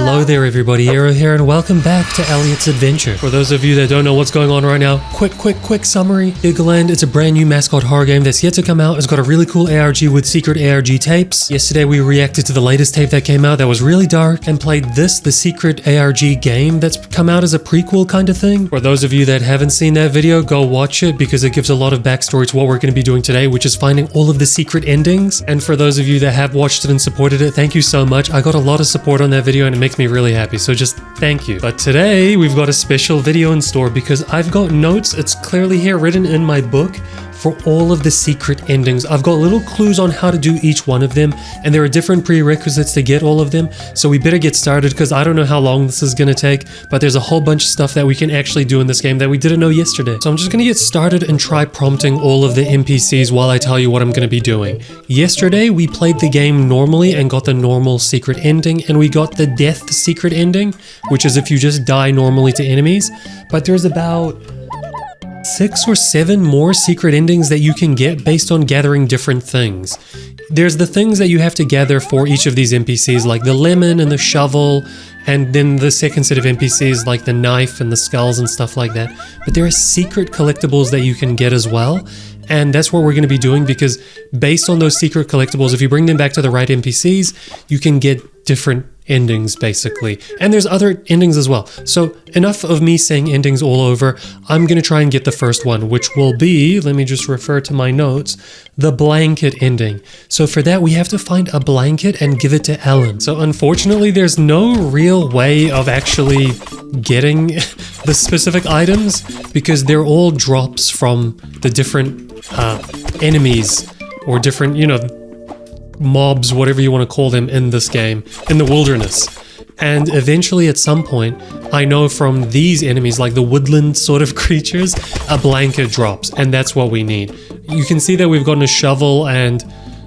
Hello there everybody, Aero here and welcome back to Elliot's Adventure. For those of you that don't know what's going on right now, quick summary. Giggleland, it's a brand new mascot horror game that's yet to come out. It's got a really cool ARG with secret ARG tapes. Yesterday we reacted to the latest tape that came out that was really dark and played this, the secret ARG game that's come out as a prequel kind of thing. For those of you that haven't seen that video, go watch it because it gives a lot of backstory to what we're going to be doing today, which is finding all of the secret endings. And for those of you that have watched it and supported it, thank you so much. I got a lot of support on that video and it makes me really happy, so just thank you. But today we've got a special video in store because I've got notes, it's clearly here written in my book, for all of the secret endings. I've got little clues on how to do each one of them, and there are different prerequisites to get all of them, so we better get started because I don't know how long this is going to take, but there's a whole bunch of stuff that we can actually do in this game that we didn't know yesterday. So I'm just going to get started and try prompting all of the NPCs while I tell you what I'm going to be doing. Yesterday we played the game normally and got the normal secret ending, and we got the death secret ending, which is if you just die normally to enemies, but there's about 6 or 7 more secret endings that you can get based on gathering different things. There's the things that you have to gather for each of these NPCs, like the lemon and the shovel, and then the second set of NPCs like the knife and the skulls and stuff like that. But there are secret collectibles that you can get as well, and that's what we're going to be doing because based on those secret collectibles, if you bring them back to the right NPCs, you can get different endings basically, and there's other endings as well. So enough of me saying endings all over. I'm gonna try and get the first one, which will be, let me just refer to my notes, the blanket ending. So for that we have to find a blanket and give it to Ellen. So unfortunately there's no real way of actually getting the specific items because they're all drops from the different enemies or different, you know, mobs, whatever you want to call them in this game, in the wilderness. And eventually at some point, I know from these enemies, like the woodland sort of creatures, a blanket drops, and that's what we need. You can see that we've gotten a shovel and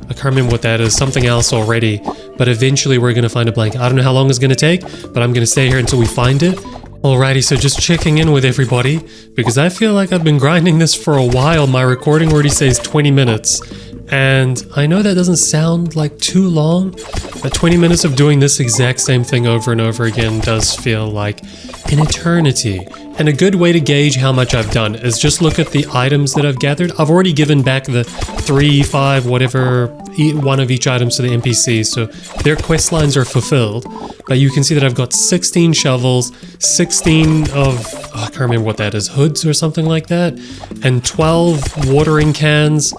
I can't remember what that is, something else already, but eventually we're going to find a blanket. I don't know how long it's going to take, but I'm going to stay here until we find it. Alrighty, so just checking in with everybody, because I feel like I've been grinding this for a while. My recording already says 20 minutes. And I know that doesn't sound like too long, but 20 minutes of doing this exact same thing over and over again does feel like an eternity. And a good way to gauge how much I've done is just look at the items that I've gathered. I've already given back the 3, 5, whatever, one of each items to the NPCs, so their quest lines are fulfilled. But you can see that I've got 16 shovels, 16 of, I can't remember what that is, hoods or something like that, and 12 watering cans,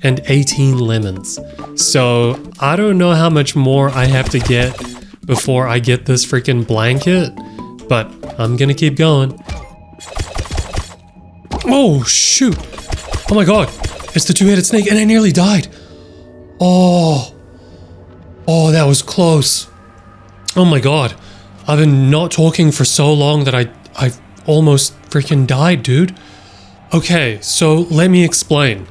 and 18 lemons. So I don't know how much more I have to get before I get this freaking blanket, but I'm gonna keep going. Oh shoot! Oh my god! It's the two-headed snake and I nearly died! Oh, that was close. Oh my god. I've been not talking for so long that I almost freaking died, dude. Okay, so let me explain.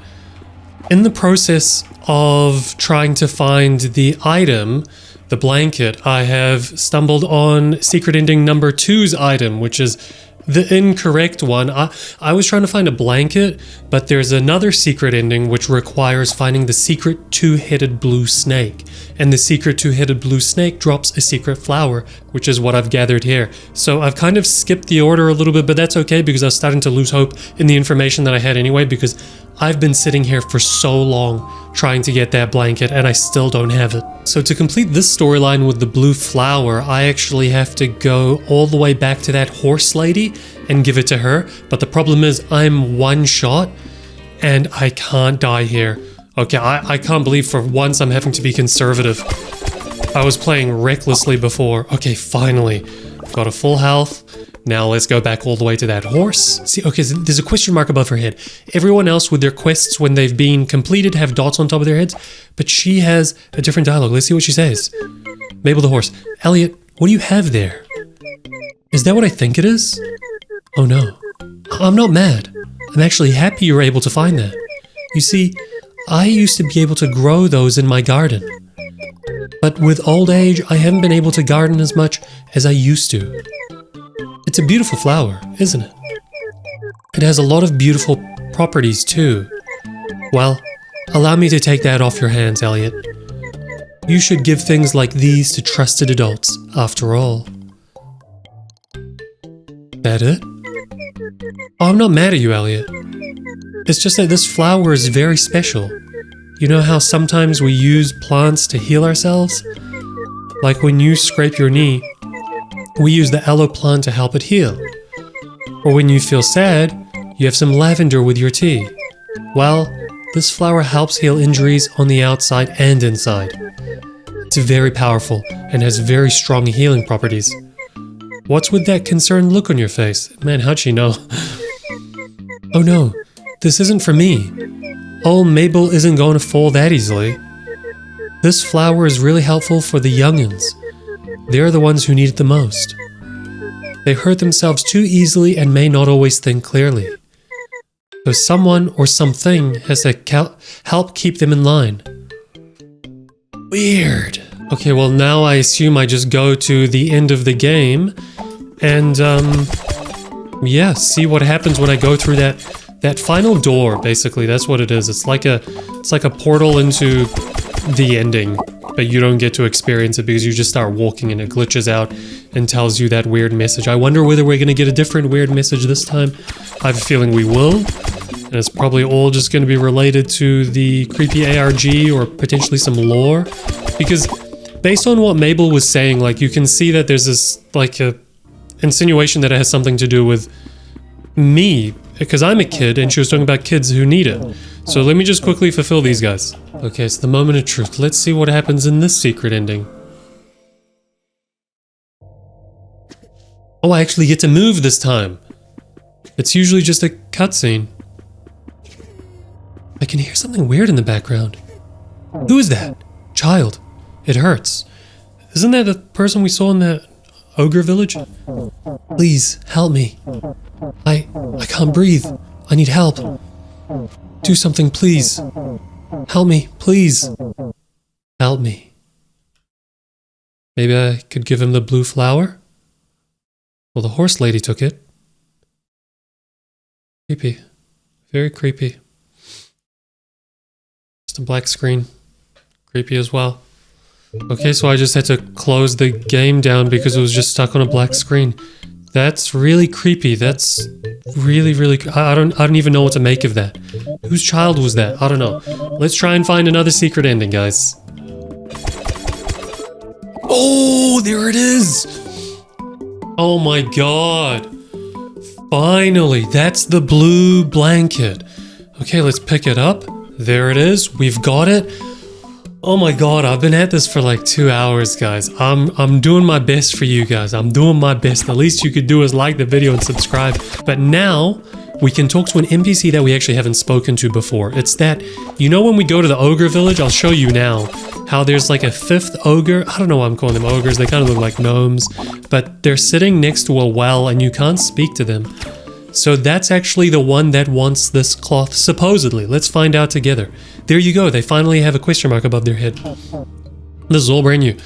In the process of trying to find the item, the blanket, I have stumbled on secret ending number 2's item, which is the incorrect one. I was trying to find a blanket, but there's another secret ending which requires finding the secret two-headed blue snake. And the secret two-headed blue snake drops a secret flower, which is what I've gathered here. So I've kind of skipped the order a little bit, but that's okay because I was starting to lose hope in the information that I had anyway, because I've been sitting here for so long trying to get that blanket and I still don't have it. So to complete this storyline with the blue flower, I actually have to go all the way back to that horse lady and give it to her. But the problem is I'm one shot and I can't die here. Okay, I can't believe for once I'm having to be conservative. I was playing recklessly before. Okay, finally. Got a full health. Now let's go back all the way to that horse. See, okay, so there's a question mark above her head. Everyone else with their quests when they've been completed have dots on top of their heads, but she has a different dialogue. Let's see what she says. Mabel the horse. Elliot, what do you have there? Is that what I think it is? Oh no. I'm not mad. I'm actually happy you were able to find that. You see, I used to be able to grow those in my garden. But with old age, I haven't been able to garden as much as I used to. It's a beautiful flower, isn't it? It has a lot of beautiful properties too. Well, allow me to take that off your hands, Elliot. You should give things like these to trusted adults, after all. That it? Oh, I'm not mad at you, Elliot. It's just that this flower is very special. You know how sometimes we use plants to heal ourselves? Like when you scrape your knee, we use the aloe plant to help it heal. Or when you feel sad, you have some lavender with your tea. Well, this flower helps heal injuries on the outside and inside. It's very powerful and has very strong healing properties. What's with that concerned look on your face? Man, how'd she know? Oh no, this isn't for me. Old Mabel isn't going to fall that easily. This flower is really helpful for the young'uns. They're the ones who need it the most. They hurt themselves too easily and may not always think clearly. So someone or something has to help keep them in line. Weird. Okay, well now I assume I just go to the end of the game and yeah, see what happens when I go through that final door. Basically, that's what it is. It's like a portal into the ending, but you don't get to experience it because you just start walking and it glitches out and tells you that weird message. I wonder whether we're going to get a different weird message this time. I have a feeling we will, and it's probably all just going to be related to the creepy ARG or potentially some lore, because based on what Mabel was saying, like, you can see that there's this like a insinuation that it has something to do with me, because I'm a kid and she was talking about kids who need it. So let me just quickly fulfill these guys. Okay, it's the moment of truth. Let's see what happens in this secret ending. Oh, I actually get to move this time. It's usually just a cutscene. I can hear something weird in the background. Who is that? Child. It hurts. Isn't that the person we saw in that ogre village? Please, help me. I can't breathe. I need help. Do something, please. Help me, please. Help me. Maybe I could give him the blue flower? Well, the horse lady took it. Creepy. Very creepy. Just a black screen. Creepy as well. Okay, so I just had to close the game down because it was just stuck on a black screen. That's really creepy. That's really, really... I don't even know what to make of that. Whose child was that? I don't know. Let's try and find another secret ending, guys. Oh, there it is! Oh my god. Finally, that's the blue blanket. Okay, let's pick it up. There it is. We've got it. Oh my god, I've been at this for like 2 hours, guys. I'm doing my best for you guys. I'm doing my best. The least you could do is like the video and subscribe. But now, we can talk to an NPC that we actually haven't spoken to before. It's that, you know when we go to the ogre village? I'll show you now how there's like a 5th ogre. I don't know why I'm calling them ogres. They kind of look like gnomes. But they're sitting next to a well and you can't speak to them. So that's actually the one that wants this cloth, supposedly. Let's find out together. There you go, they finally have a question mark above their head. This is all brand new.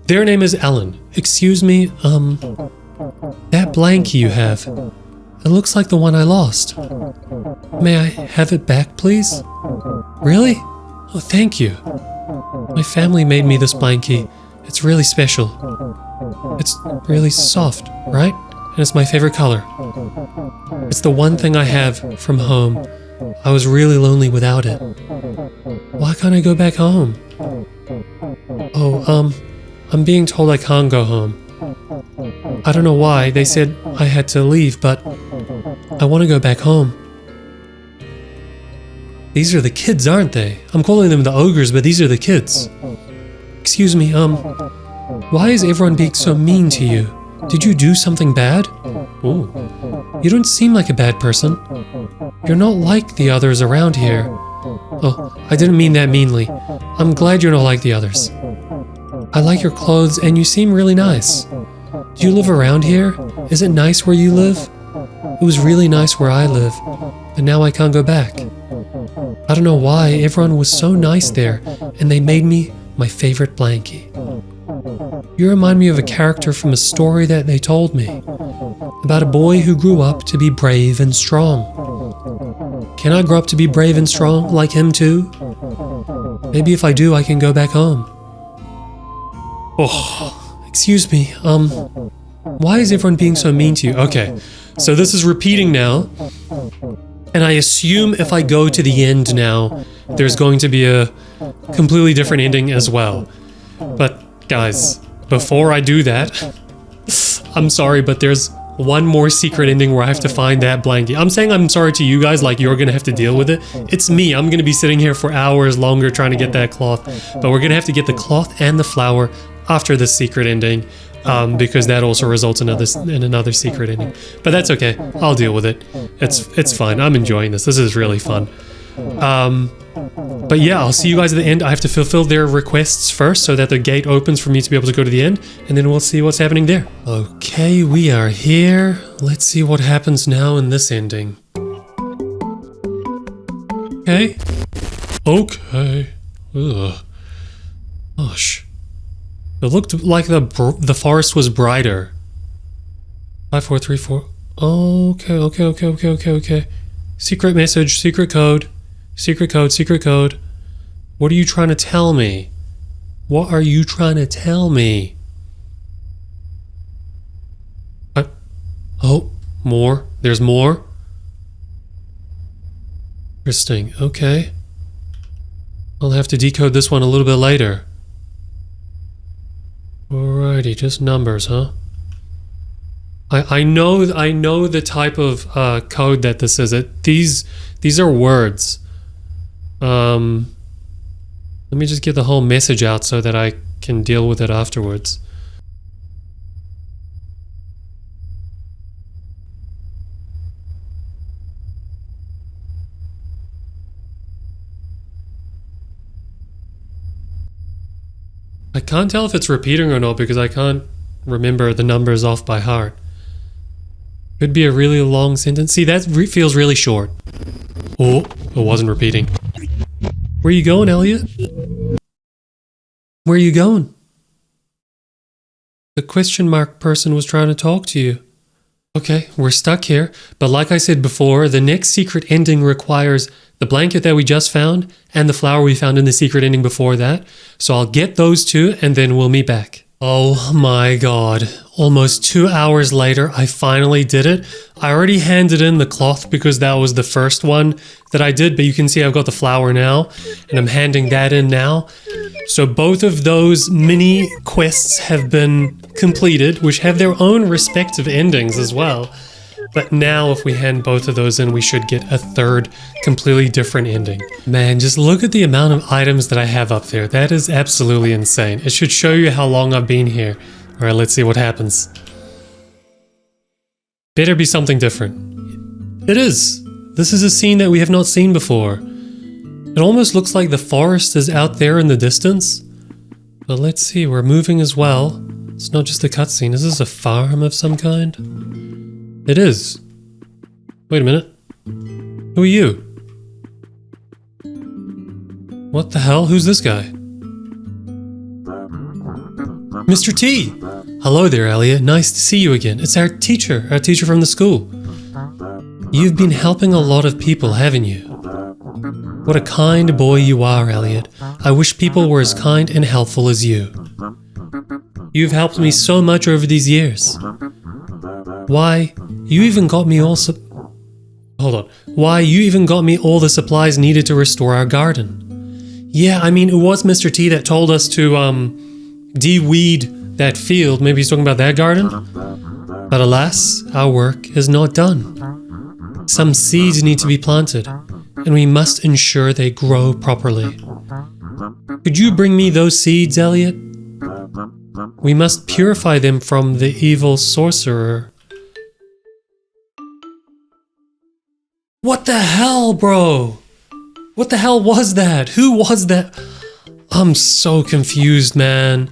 Their name is Ellen. Excuse me, that blankie you have, it looks like the one I lost. May I have it back, please? Really? Oh, thank you. My family made me this blankie. It's really special. It's really soft, right? And it's my favorite color. It's the one thing I have from home. I was really lonely without it. Why can't I go back home? Oh, I'm being told I can't go home. I don't know why. They said I had to leave, but I want to go back home. These are the kids, aren't they? I'm calling them the ogres, but these are the kids. Excuse me, why is everyone being so mean to you? Did you do something bad? Ooh. You don't seem like a bad person. You're not like the others around here. Oh, I didn't mean that meanly. I'm glad you're not like the others. I like your clothes and you seem really nice. Do you live around here? Is it nice where you live? It was really nice where I live, but now I can't go back. I don't know why, everyone was so nice there, and they made me my favorite blankie. You remind me of a character from a story that they told me, about a boy who grew up to be brave and strong. Can I grow up to be brave and strong like him too? Maybe if I do, I can go back home. Oh, excuse me, Why is everyone being so mean to you? Okay, so this is repeating now. And I assume if I go to the end now, there's going to be a completely different ending as well. But guys, before I do that, I'm sorry, but there's one more secret ending where I have to find that blankie. I'm saying I'm sorry to you guys, like you're gonna have to deal with it. It's me, I'm gonna be sitting here for hours longer trying to get that cloth. But we're gonna have to get the cloth and the flower after the secret ending. Because that also results in another secret ending. But that's okay. I'll deal with it. It's fine. I'm enjoying this. This is really fun. But yeah, I'll see you guys at the end. I have to fulfill their requests first so that the gate opens for me to be able to go to the end, and then we'll see what's happening there. Okay, we are here. Let's see what happens now in this ending. Okay. Okay. Ugh. Gosh. It looked like the forest was brighter. 5, 4, 3, 4. Okay. Secret message, secret code. Secret code, secret code. What are you trying to tell me? What are you trying to tell me? Oh, more. There's more. Interesting. Okay. I'll have to decode this one a little bit later. Alrighty, just numbers, huh? I know the type of code that this is. These are words. Let me just get the whole message out so that I can deal with it afterwards. I can't tell if it's repeating or not because I can't remember the numbers off by heart. Could be a really long sentence. See, that feels really short. Oh, it wasn't repeating. Where you going, Elliot? Where are you going? The question mark person was trying to talk to you. Okay, we're stuck here, but like I said before, the next secret ending requires the blanket that we just found and the flower we found in the secret ending before that. So I'll get those two and then we'll meet back. Oh my god. Almost 2 hours later, I finally did it. I already handed in the cloth because that was the first one that I did, but you can see I've got the flower now and I'm handing that in now. So both of those mini quests have been completed, which have their own respective endings as well. But now if we hand both of those in, we should get a third completely different ending. Man, just look at the amount of items that I have up there. That is absolutely insane. It should show you how long I've been here. All right, let's see what happens. Better be something different. It is. This is a scene that we have not seen before. It almost looks like the forest is out there in the distance. But let's see, we're moving as well. It's not just a cutscene. Is this a farm of some kind? It is. Wait a minute. Who are you? What the hell? Who's this guy? Mr. T! Hello there, Elliot. Nice to see you again. It's our teacher from the school. You've been helping a lot of people, haven't you? What a kind boy you are, Elliot. I wish people were as kind and helpful as you. You've helped me so much over these years. Why, you even got me all Why, you even got me all the supplies needed to restore our garden. Yeah, I mean, it was Mr. T that told us to, de-weed that field. Maybe he's talking about that garden? But alas, our work is not done. Some seeds need to be planted, and we must ensure they grow properly. Could you bring me those seeds, Elliot? We must purify them from the evil sorcerer. What the hell, bro? What the hell was that? Who was that? I'm so confused, man.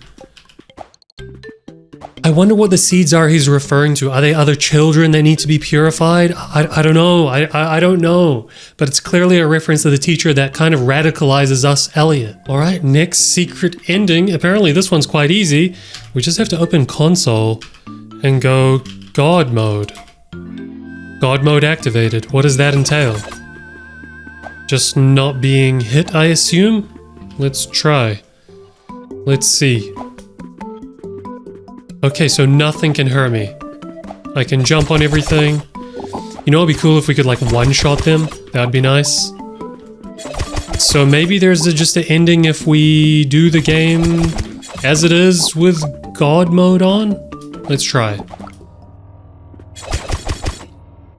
I wonder what the seeds are he's referring to. Are they other children that need to be purified? I don't know. I don't know. But it's clearly a reference to the teacher that kind of radicalizes us, Elliot. Alright, next secret ending. Apparently this one's quite easy. We just have to open console and go God mode. God mode activated. What does that entail? Just not being hit, I assume? Let's try. Let's see. Okay, so nothing can hurt me. I can jump on everything. You know, it'd be cool if we could like one-shot them. That'd be nice. So maybe there's just an ending if we do the game as it is with God mode on? Let's try.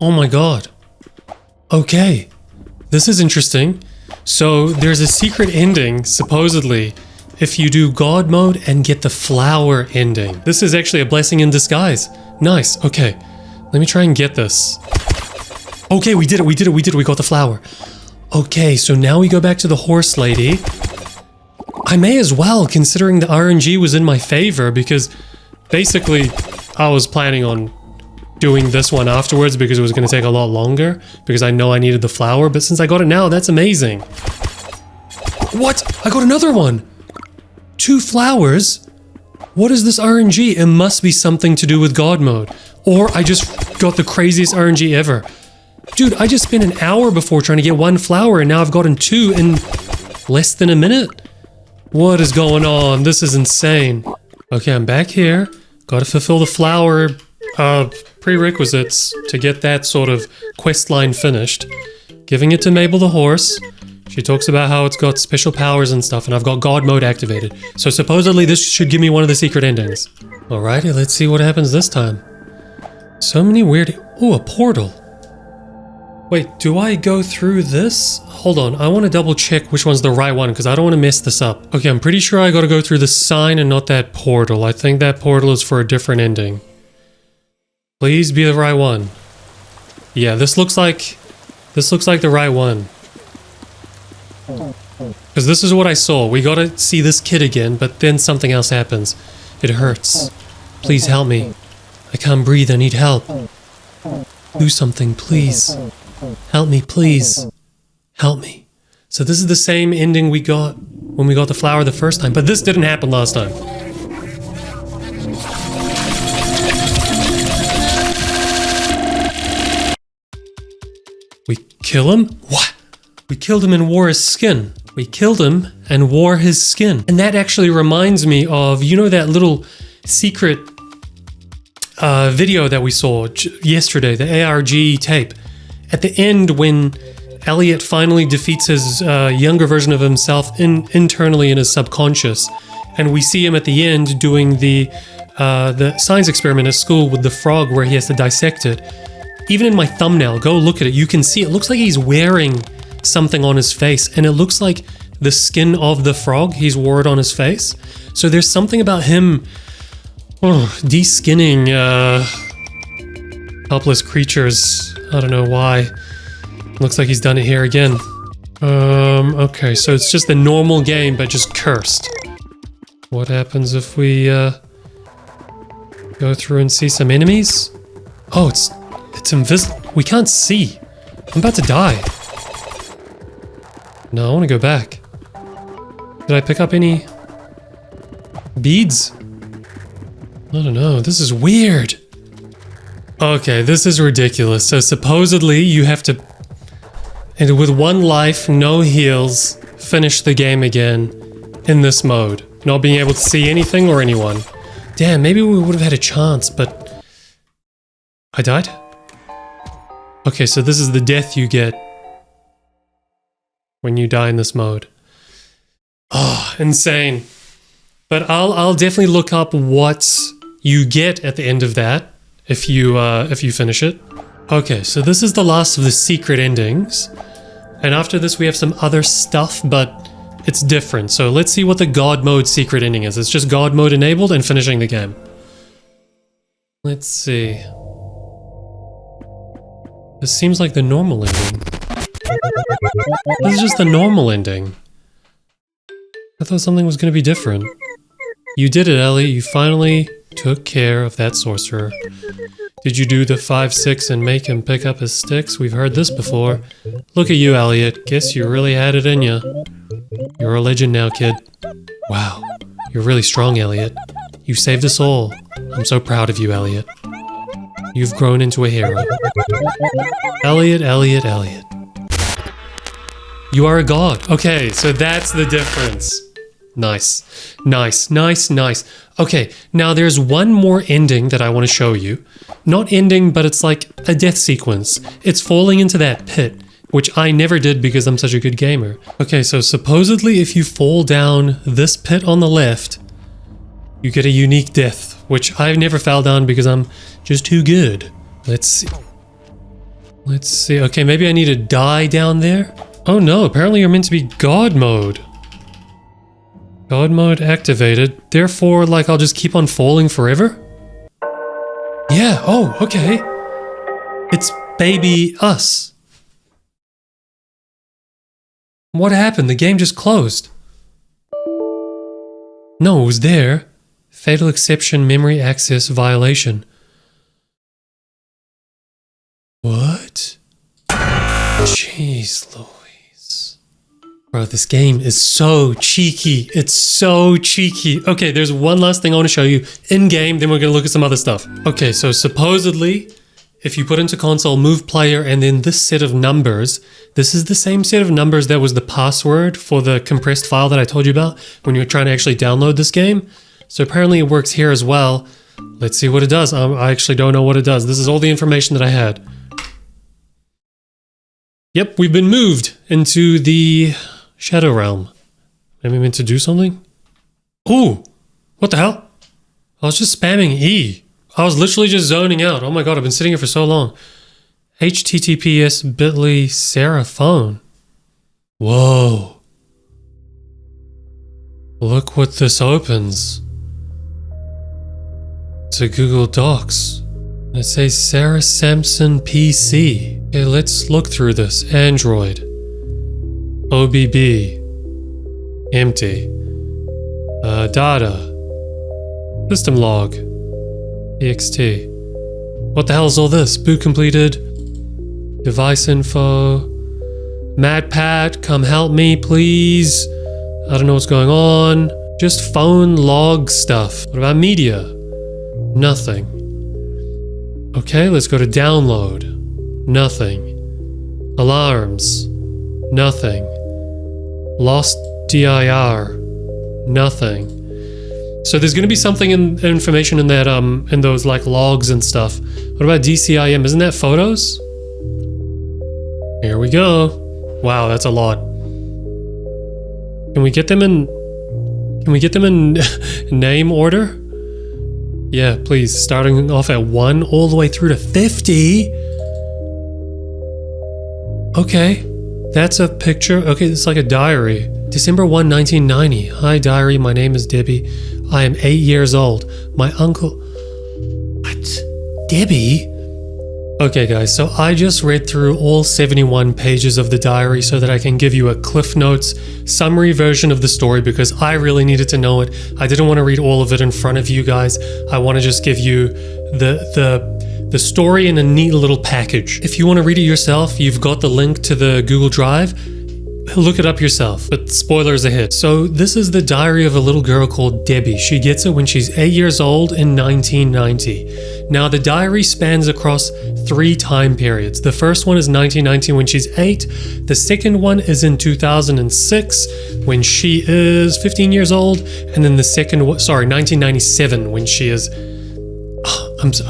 Oh my god. Okay. This is interesting. So there's a secret ending, supposedly, if you do God mode and get the flower ending. This is actually a blessing in disguise. Nice. Okay. Let me try and get this. Okay, we did it. We got the flower. Okay, so now we go back to the horse lady. I may as well, considering the RNG was in my favor, because basically I was planning on doing this one afterwards because it was going to take a lot longer, because I know I needed the flower, but since I got it now, that's amazing. What? I got another one! 2 flowers? What is this RNG? It must be something to do with God mode. Or I just got the craziest RNG ever. Dude, I just spent an hour before trying to get 1 flower and now I've gotten 2 in less than a minute? What is going on? This is insane. Okay, I'm back here. Gotta fulfill the flower prerequisites to get that sort of quest line finished. Giving it to Mabel the horse. She talks about how it's got special powers and stuff, and I've got God mode activated. So supposedly this should give me one of the secret endings. Alrighty, let's see what happens this time. So many weird... Oh, a portal. Wait, do I go through this? Hold on, I want to double check which one's the right one, because I don't want to mess this up. Okay, I'm pretty sure I gotta go through the sign and not that portal. I think that portal is for a different ending. Please be the right one. Yeah, this looks like the right one. Because this is what I saw. We gotta see this kid again, but then something else happens. It hurts. Please help me. I can't breathe, I need help. Do something, please. Help me, please. Help me. So this is the same ending we got when we got the flower the first time, but this didn't happen last time. We kill him? What? We killed him and wore his skin. We killed him and wore his skin. And that actually reminds me of, you know, that little secret video that we saw yesterday, the ARG tape. At the end, when Elliot finally defeats his younger version of himself internally in his subconscious, and we see him at the end doing the science experiment at school with the frog where he has to dissect it. Even in my thumbnail, go look at it, you can see it looks like he's wearing something on his face, and it looks like the skin of the frog he's wore it on his face. So there's something about him de-skinning helpless creatures. I don't know why. Looks like he's done it here again. Okay, so it's just the normal game, but just cursed. What happens if we go through and see some enemies? Oh, it's invisible. We can't see. I'm about to die. No, I want to go back. Did I pick up any beads? I don't know. This is weird. Okay, this is ridiculous. So supposedly you have to, and with 1 life, no heals, finish the game again in this mode. Not being able to see anything or anyone. Damn, maybe we would have had a chance, but I died? Okay, so this is the death you get when you die in this mode. Oh, insane. But I'll definitely look up what you get at the end of that if you finish it. Okay, so this is the last of the secret endings. And after this we have some other stuff, but it's different. So let's see what the God mode secret ending is. It's just God mode enabled and finishing the game. Let's see. This seems like the normal ending. This is just the normal ending. I thought something was going to be different. You did it, Ellie. You finally took care of that sorcerer. Did you do the 5-6 and make him pick up his sticks? We've heard this before. Look at you, Elliot. Guess you really had it in you. You're a legend now, kid. Wow. You're really strong, Elliot. You saved us all. I'm so proud of you, Elliot. You've grown into a hero. Elliot, Elliot, Elliot. You are a god. Okay, so that's the difference. Nice. Nice, nice, nice. Okay, now there's one more ending that I want to show you. Not ending, but it's like a death sequence. It's falling into that pit, which I never did because I'm such a good gamer. Okay, so supposedly if you fall down this pit on the left, you get a unique death, which I've never fell down because I'm just too good. Let's see. Let's see. Okay, maybe I need to die down there. Oh no, apparently you're meant to be God mode. God mode activated. Therefore, like, I'll just keep on falling forever? Yeah, oh, okay. It's baby us. What happened? The game just closed. No, it was there. Fatal exception, memory access violation. What? Jeez Louise. Bro, this game is so cheeky. It's so cheeky. Okay, there's one last thing I want to show you in-game, then we're going to look at some other stuff. Okay, so supposedly, if you put into console move player and then this set of numbers, this is the same set of numbers that was the password for the compressed file that I told you about when you were trying to actually download this game. So apparently it works here as well. Let's see what it does. I actually don't know what it does. This is all the information that I had. Yep, we've been moved into the Shadow Realm. Am I meant to do something? Ooh, what the hell? I was just spamming E. I was literally just zoning out. Oh my god, I've been sitting here for so long. https://bit.ly Sarah phone. Whoa. Look what this opens. It's a Google Docs. It says Sarah Sampson PC. Okay, let's look through this. Android. OBB. Empty. Data. System log. TXT. What the hell is all this? Boot completed. Device info. MadPat, come help me, please. I don't know what's going on. Just phone log stuff. What about media? Nothing. Okay, let's go to download. Nothing. Alarms. Nothing. Lost DIR. Nothing. So there's going to be something in information in that in those like logs and stuff. What about DCIM? Isn't that photos? Here we go. Wow, that's a lot. Can we get them in name order? Yeah, please. Starting off at 1 all the way through to 50. Okay. That's a picture. Okay, it's like a diary. December 1, 1990. Hi, diary. My name is Debbie. I am 8 years old. My uncle... What? Debbie? Okay, guys, so I just read through all 71 pages of the diary so that I can give you a Cliff Notes summary version of the story because I really needed to know it. I didn't want to read all of it in front of you guys. I want to just give you the story in a neat little package. If you want to read it yourself, you've got the link to the Google Drive. Look it up yourself, but spoilers ahead. So this is the diary of a little girl called Debbie. She gets it when she's 8 years old in 1990. Now the diary spans across 3 time periods. The first one is 1990 when she's 8. The second one is in 2006 when she is 15 years old. And then the second, 1997 when she is...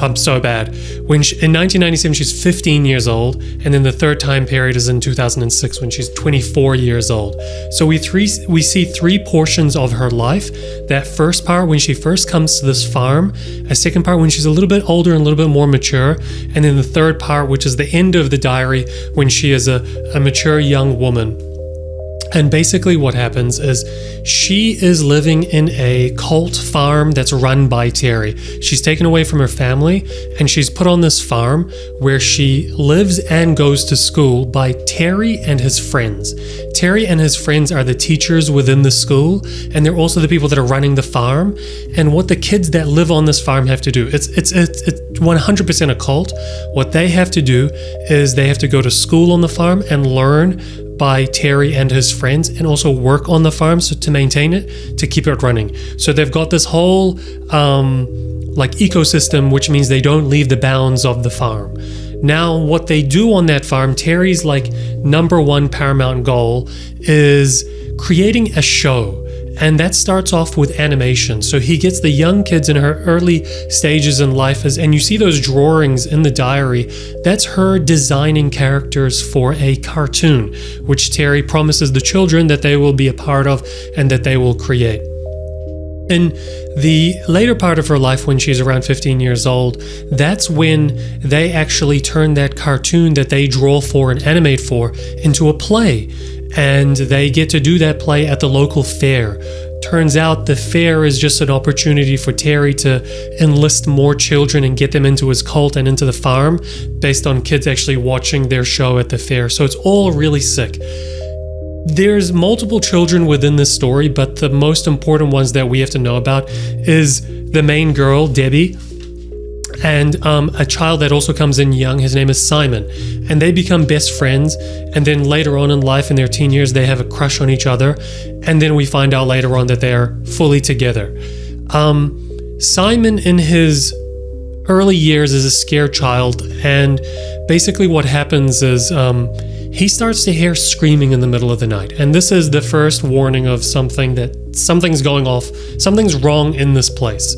I'm so bad. In 1997, she's 15 years old, and then the third time period is in 2006 when she's 24 years old. So we see 3 portions of her life. That first part when she first comes to this farm, a second part when she's a little bit older and a little bit more mature, and then the third part, which is the end of the diary, when she is a mature young woman. And basically what happens is she is living in a cult farm that's run by Terry. She's taken away from her family and she's put on this farm where she lives and goes to school by Terry and his friends. Terry and his friends are the teachers within the school, and they're also the people that are running the farm. And what the kids that live on this farm have to do, it's 100% a cult. What they have to do is they have to go to school on the farm and learn by Terry and his friends, and also work on the farm to maintain it, to keep it running. So they've got this whole like ecosystem, which means they don't leave the bounds of the farm. Now, what they do on that farm, Terry's like #1 paramount goal is creating a show. And that starts off with animation. So he gets the young kids in her early stages in life, and you see those drawings in the diary. That's her designing characters for a cartoon, which Terry promises the children that they will be a part of and that they will create. In the later part of her life, when she's around 15 years old, that's when they actually turn that cartoon that they draw for and animate for into a play. And they get to do that play at the local fair. Turns out the fair is just an opportunity for Terry to enlist more children and get them into his cult and into the farm, based on kids actually watching their show at the fair. So it's all really sick. There's multiple children within this story, but the most important ones that we have to know about is the main girl, Debbie, and a child that also comes in young. His name is Simon, and they become best friends. And then later on in life, in their teen years, they have a crush on each other. And then we find out later on that they are fully together. Simon, in his early years, is a scared child, and basically what happens is he starts to hear screaming in the middle of the night. And this is the first warning of something's going off, something's wrong in this place.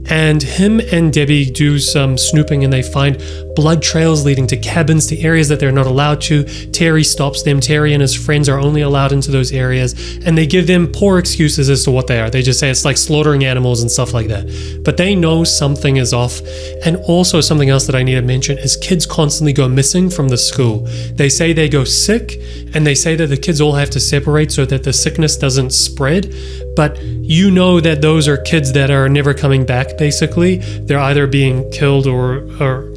And him and Debbie do some snooping, and they find blood trails leading to cabins, to areas that they're not allowed to. Terry stops them. Terry and his friends are only allowed into those areas, and they give them poor excuses as to what they are. They just say it's like slaughtering animals and stuff like that. But they know something is off. And also something else that I need to mention is kids constantly go missing from the school. They say they go sick, and they say that the kids all have to separate so that the sickness doesn't spread. But you know that those are kids that are never coming back, basically. They're either being killed or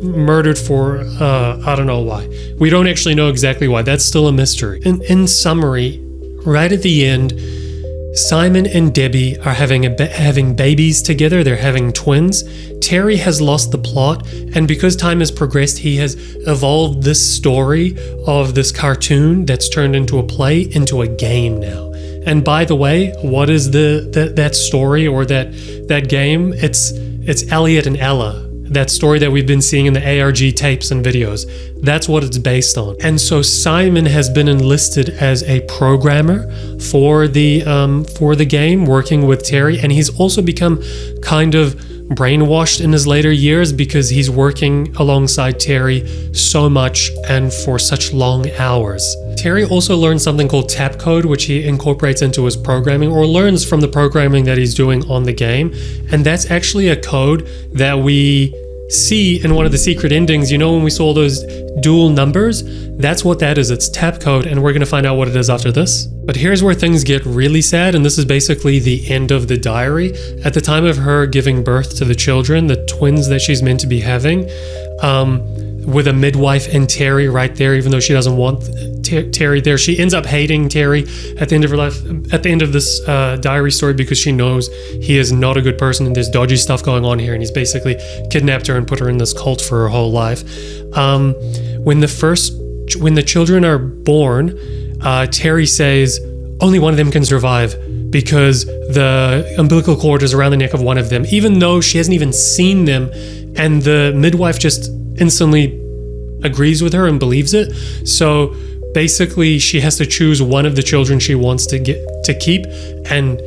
murdered for, I don't know why. We don't actually know exactly why. That's still a mystery. In summary, right at the end, Simon and Debbie are having babies together. They're having twins. Terry has lost the plot, and because time has progressed, he has evolved this story of this cartoon that's turned into a play into a game now. And by the way, what is that story or that game? It's Elliot and Ella. That story that we've been seeing in the ARG tapes and videos. That's what it's based on. And so Simon has been enlisted as a programmer for the game, working with Terry, and he's also become kind of brainwashed in his later years because he's working alongside Terry so much and for such long hours. Terry also learns something called tap code, which he incorporates into his programming, or learns from the programming that he's doing on the game. And that's actually a code that we see in one of the secret endings. You know, when we saw those dual numbers, that's what that is. It's tap code, and we're going to find out what it is after this. But here's where things get really sad, and this is basically the end of the diary. At the time of her giving birth to the children, the twins that she's meant to be having, with a midwife and Terry right there, even though she doesn't want Terry there. She ends up hating Terry at the end of her life, at the end of this diary story, because she knows he is not a good person and there's dodgy stuff going on here, and he's basically kidnapped her and put her in this cult for her whole life. When the children are born, Terry says only one of them can survive because the umbilical cord is around the neck of one of them, even though she hasn't even seen them, and the midwife just instantly agrees with her and believes it. So basically she has to choose one of the children she wants to keep, and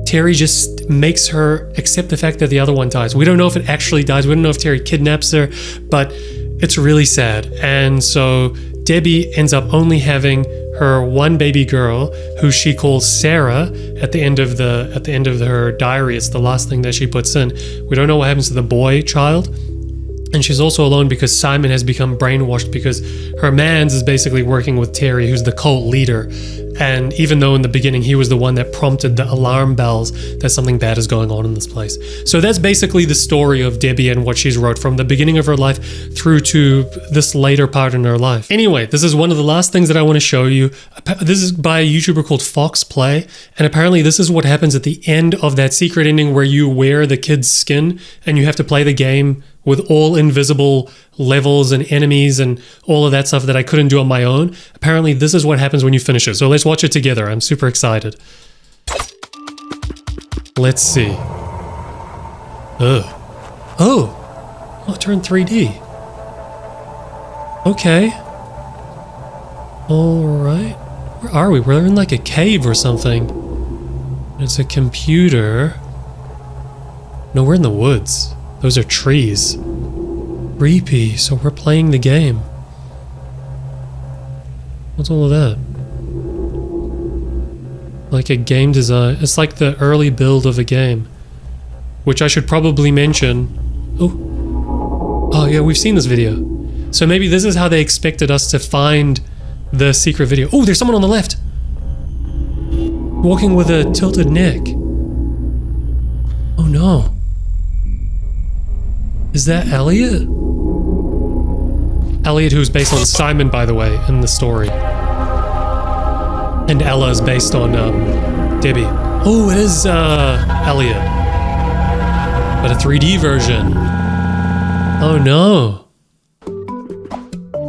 Terry just makes her accept the fact that the other one dies. We don't know if it actually dies. We don't know if Terry kidnaps her, but it's really sad. And so Debbie ends up only having her one baby girl, who she calls Sarah, at the end of her diary. It's the last thing that she puts in. We don't know what happens to the boy child. And she's also alone because Simon has become brainwashed, because her mans is basically working with Terry, who's the cult leader. And even though in the beginning he was the one that prompted the alarm bells that something bad is going on in this place. So that's basically the story of Debbie and what she's wrote from the beginning of her life through to this later part in her life. Anyway, this is one of the last things that I want to show you. This is by a YouTuber called Fox Play. And apparently this is what happens at the end of that secret ending where you wear the kid's skin and you have to play the game with all invisible levels and enemies and all of that stuff that I couldn't do on my own. Apparently this is what happens when you finish it. So let's watch it together. I'm super excited. Let's see. Oh, it turned 3D. Okay. All right. Where are we? We're in like a cave or something. It's a computer. No, we're in the woods. Those are trees. Creepy, so we're playing the game. What's all of that? Like a game design. It's like the early build of a game. Which I should probably mention. Oh yeah, we've seen this video. So maybe this is how they expected us to find the secret video. Oh, there's someone on the left! Walking with a tilted neck. Oh no. Is that Elliot? Elliot, who's based on Simon, by the way, in the story. And Ella is based on Debbie. Oh, it is Elliot. But a 3D version. Oh no.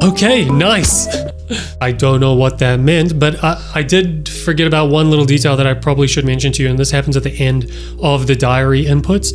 Okay, nice. I don't know what that meant, but I did forget about one little detail that I probably should mention to you, and this happens at the end of the diary inputs.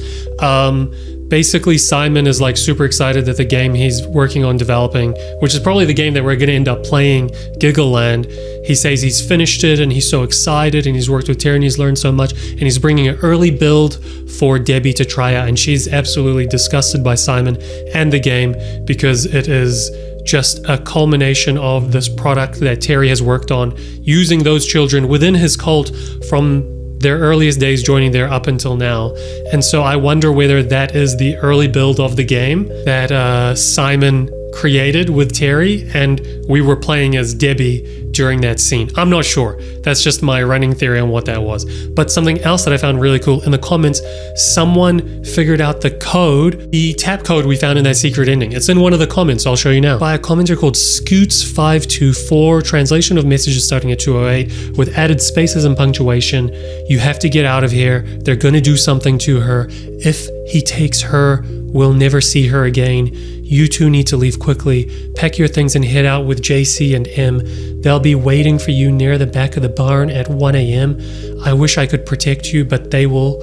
Basically, Simon is like super excited that the game he's working on developing, which is probably the game that we're going to end up playing, Giggleland, he says he's finished it and he's so excited and he's worked with Terry and he's learned so much, and he's bringing an early build for Debbie to try out, and she's absolutely disgusted by Simon and the game because it is just a culmination of this product that Terry has worked on using those children within his cult from their earliest days joining there up until now. And so I wonder whether that is the early build of the game that Simon created with Terry and we were playing as Debbie during that scene. I'm not sure. That's just my running theory on what that was. But something else that I found really cool, in the comments, someone figured out the code, the tap code we found in that secret ending. It's in one of the comments, I'll show you now. By a commenter called Scoots524, translation of messages starting at 208 with added spaces and punctuation. You have to get out of here. They're gonna do something to her. If he takes her, we'll never see her again. You two need to leave quickly. Pack your things and head out with JC and M. They'll be waiting for you near the back of the barn at 1 a.m. I wish I could protect you, but they will.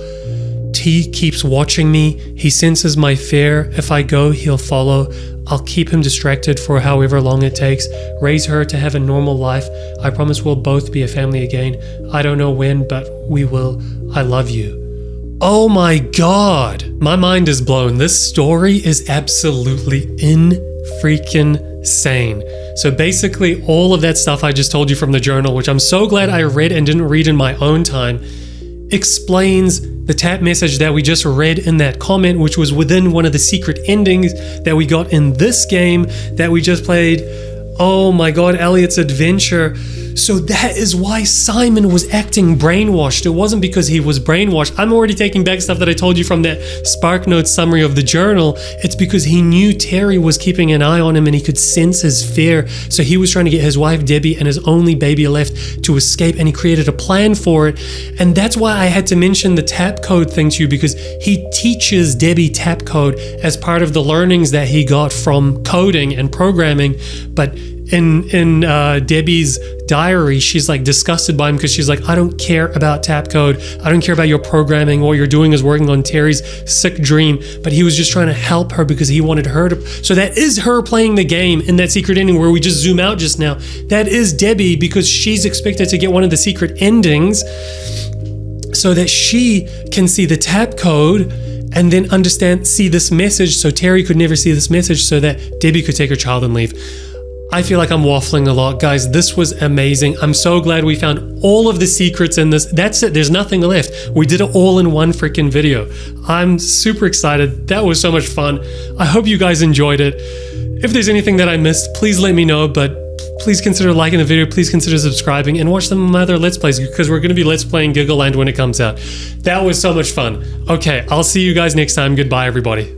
T keeps watching me. He senses my fear. If I go, he'll follow. I'll keep him distracted for however long it takes. Raise her to have a normal life. I promise we'll both be a family again. I don't know when, but we will. I love you. Oh my god, my mind is blown. This story is absolutely freaking sane. So basically all of that stuff I just told you from the journal, which I'm so glad I read and didn't read in my own time, explains the tap message that we just read in that comment, which was within one of the secret endings that we got in this game that we just played. Oh my god, Eliot's Adventure. So that is why Simon was acting brainwashed. It wasn't because he was brainwashed. I'm already taking back stuff that I told you from that SparkNotes summary of the journal. It's because he knew Terry was keeping an eye on him and he could sense his fear. So he was trying to get his wife Debbie and his only baby left to escape, and he created a plan for it. And that's why I had to mention the tap code thing to you, because he teaches Debbie tap code as part of the learnings that he got from coding and programming. But in Debbie's diary, she's like disgusted by him because she's like, I don't care about tap code. I don't care about your programming. All you're doing is working on Terry's sick dream. But he was just trying to help her because he wanted her to. So that is her playing the game in that secret ending where we just zoom out just now. That is Debbie because she's expected to get one of the secret endings so that she can see the tap code and then see this message so Terry could never see this message so that Debbie could take her child and leave. I feel like I'm waffling a lot. Guys, this was amazing. I'm so glad we found all of the secrets in this. That's it. There's nothing left. We did it all in one freaking video. I'm super excited. That was so much fun. I hope you guys enjoyed it. If there's anything that I missed, please let me know, but please consider liking the video. Please consider subscribing and watch some of my other Let's Plays because we're going to be Let's Playing Giggleland when it comes out. That was so much fun. Okay, I'll see you guys next time. Goodbye, everybody.